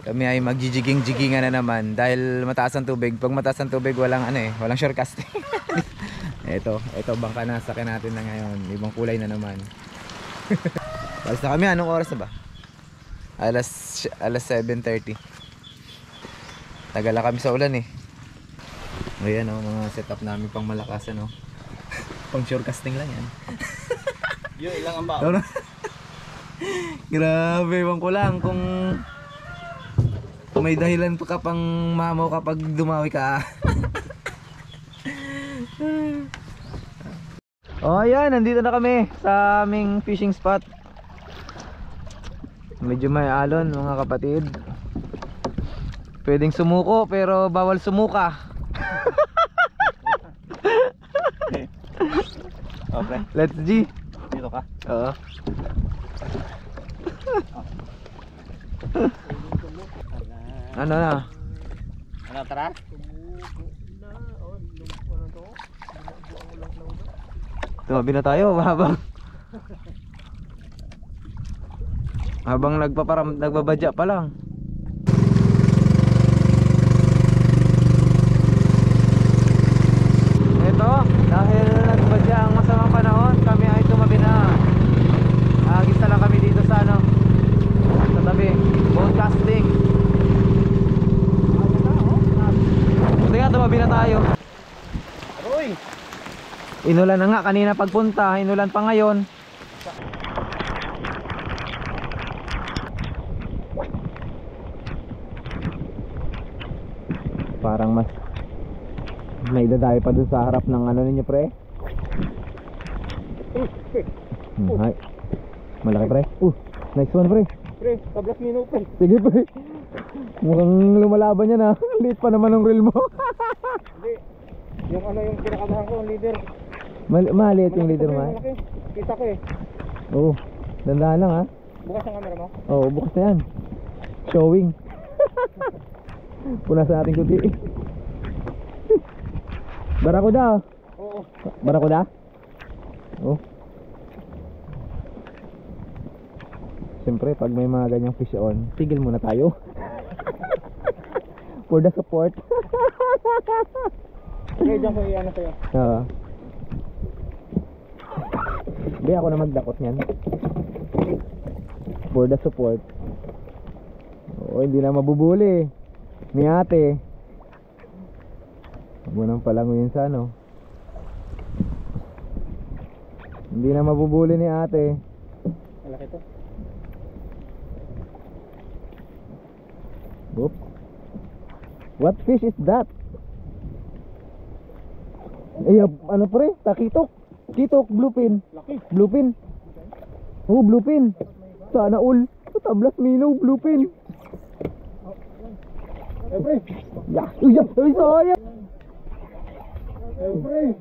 Kami ay magjijiging-jigingan na naman dahil mataas ang tubig. Pag mataas ang tubig, walang walang shore casting. ito bangka na sakyan natin na ngayon. Ibang kulay na naman. Alas na kami, anong oras na ba? Alas 7:30. Tagal na kami sa ulan eh. Ayan mga setup namin pang malakas pang shore casting lang yan. Yun, ilang ang baon? Grabe, ewan ko lang kung may dahilan pa ka pang mamaw kapag dumawi ka. Oh ayan, nandito na kami sa aming fishing spot. Medyo may alon mga kapatid. Pwedeng sumuko pero bawal sumuka. Okay. Let's G. Dito ka? Oo. Ano na? Ano, tara? Tumabi na tayo habang nagbabadya pa lang. Ito, dahil nagbadya ang masamang panahon, kami ay tumabi na. Agis na lang kami dito sa sa tabi, boat casting. Buti nga tumabi na tayo. Uy! Inulan na nga kanina pagpunta, inulan pa ngayon. Parang mas may dadayo pa dun sa harap ng ninyo pre. Hay. Malaki pre. Nice one pre. Pre, tablas mino pre. Sige pre. Mukhang lumalaban yan Liit pa naman ng reel mo. Hindi. Yung yung pinakabahan ko, leader. Maliit yung leader mo. Malaki. Kita ko eh. Oo. Dandahan lang Bukas ang camera mo? Oo, bukas na yan. Showing. Punasan natin kunti. Barakuda. Oo. Barakuda? Oo. Siyempre pag may mga ganyang fish on, tigil muna tayo. For the support. Okay, dyan ko i-ano sa'yo. Oo. Hindi ako na magdakot niyan. For the support. Oo, hindi na mabubuli ni ate. Bunang palangoy yun sa Hindi na mabubuli ni ate. Malaki to. Oops. What fish is that? Ano pre? Takitok. Kitok, bluefin. Laki. Bluefin. Oh, bluefin. Sana all. Tablas minnow, bluefin. Eh pre. Yeah. Uy, sayang. Eh pre.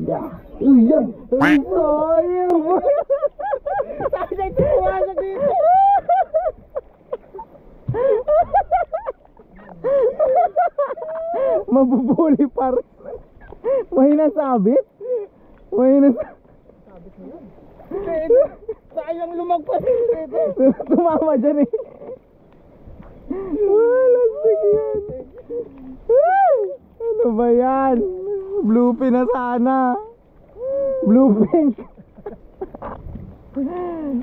Yeah. Uy, sayang. Sabi na ituwa sa dito. Mabubuli pa rin. Mahina sabit. Mahina Sabit mo yan. Sayang lumagpas dito. Tumama dyan eh. Lastig yan. Ano ba yan? Bluefin na sana. Bluefin.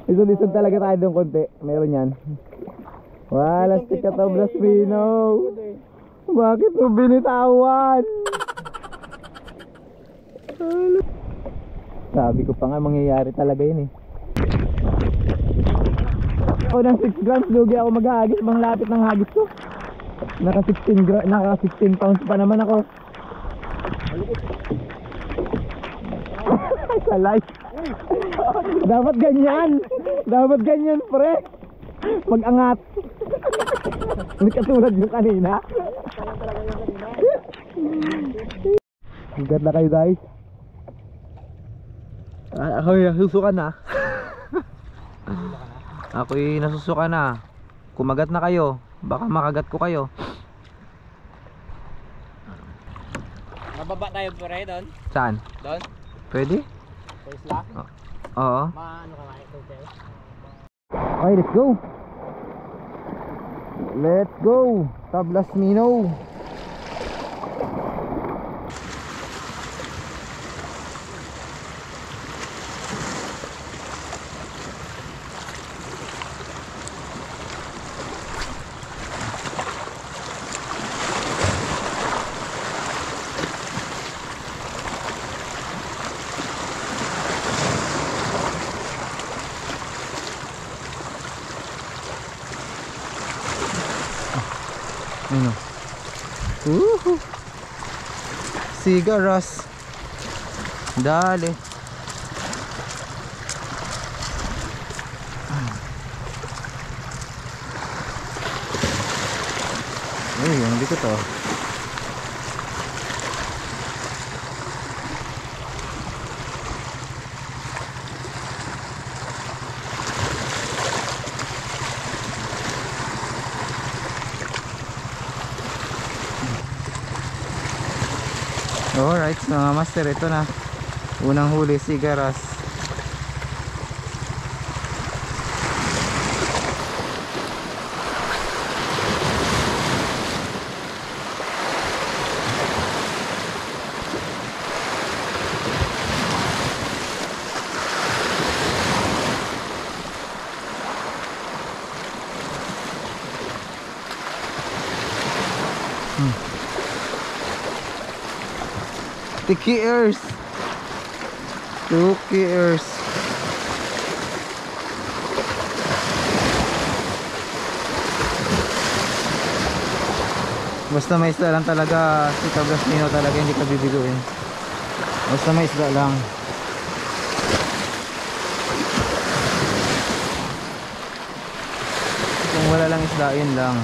Isod-isod talaga tayo doon konti. Meron yan. Lastig ka tablas Pino. Bakit mo binitawan? Sabi ko pa nga mangyayari talaga yun eh. Ako ng 6 grams lugi ako maghahagis, bang lapit ng hagis ko. Naka 16 pounds pa naman ako. Salay. Dapat ganyan pre. Mag-angat. Hindi katulad yung kanina. Hanggat na kayo guys. Ako'y nasusukan na. Ako'y nasusukan na. Kumagat na kayo. Baka makagat ko kayo. Mababa tayo pre doon? Saan? Doon? Pwede? Sa isla? Oo. Maano ka nga ito tayo? Okay, let's go. Let's go! Tablas Mino! Ano? Woohoo! Sigaras. Dali. Uy, ang dito to. Alright, mga master, ito na. Unang huli, sigaras. Tiki ears. 2 ears. Basta may isda lang talaga, si Tablas Mino talaga hindi ka bibiguin. Basta may isda lang. Kung wala lang isda, yun lang.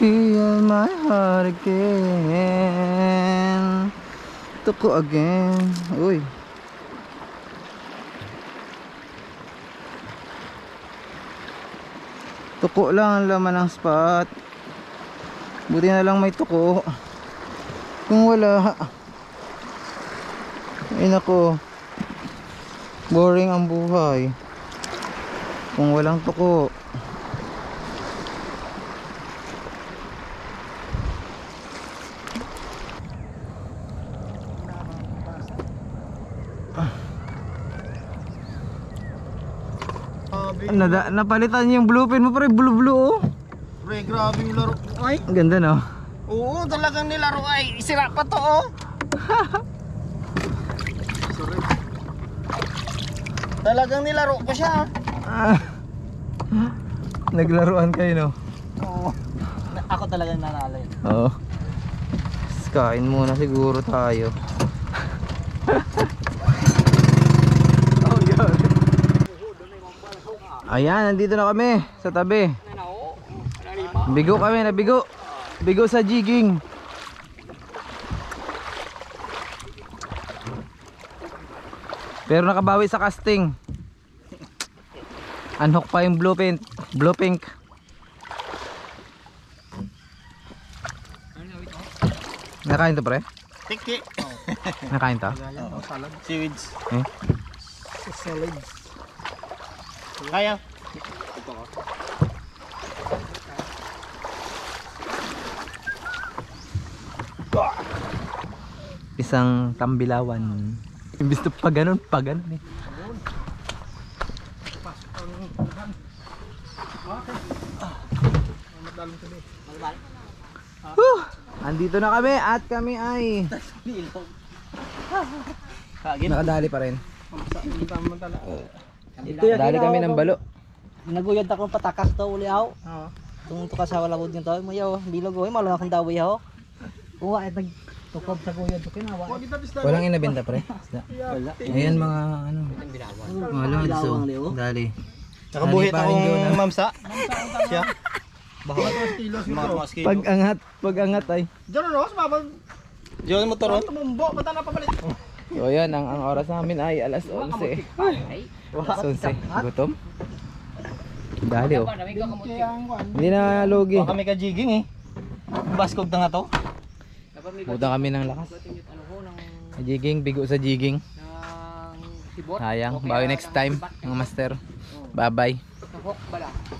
Feel my heart again. Tuko again. Uy. Tuko lang ang laman ng spot. Buti na lang may tuko. Kung wala, ay nako, boring ang buhay kung walang tuko. Napalitan niyo yung bluepin mo, pre. Blue oh. Pre, grabe yung laro. Ay, Ang ganda, no? oo, talagang nilaro ay. Sira pa to, oh. Sorry. Talagang nilaro pa siya. Naglaruan kayo, no? Oo. Ako talagang nanalo yun. Oo. Kain muna siguro tayo. Oh, God. Ayan, nandito na kami sa tabi. Bigo kami, nabigo. Bigo sa jigging. Pero nakabawi sa casting. Unhook pa yung blue pink. Blue pink. Nakain to, pre? Tiki. Nakain to? Oo, salad. Seaweeds. Eh? Salads. Kaya. Isang tambilawan. Imbis to pa ganun eh. Andito na kami at kami ay nakadali pa rin. Dali kami ng balo. Naguyod ako patakas to uli aw. Oo. Tung tukas sa wala gud to mo yaw bilog oy malo akong dawi yaw. Uwa ay nagtukob sa guyod to kinawa. Walang inabenta, pre. Isda. Wala. Ayan mga ano. Mga lods, so dali. Nakabuhit Dali pa rin doon, akong ah. mamsa. Siya. Bakit? Mga Pag angat ay. Diyan ano, sumabal. Diyan mo toron. Tumumbo, pata na papalit. So ayan, ang oras namin ay alas 11. Alas 11. Gutom. Dali oh. Kaya ang kuan. Hindi na logi. Baka kami ka-jigging eh. Baskog na nga to. Buta kami ng lakas. Jigging, bigo sa jigging. Sayang. Bawi next time, mga master. Bye bye.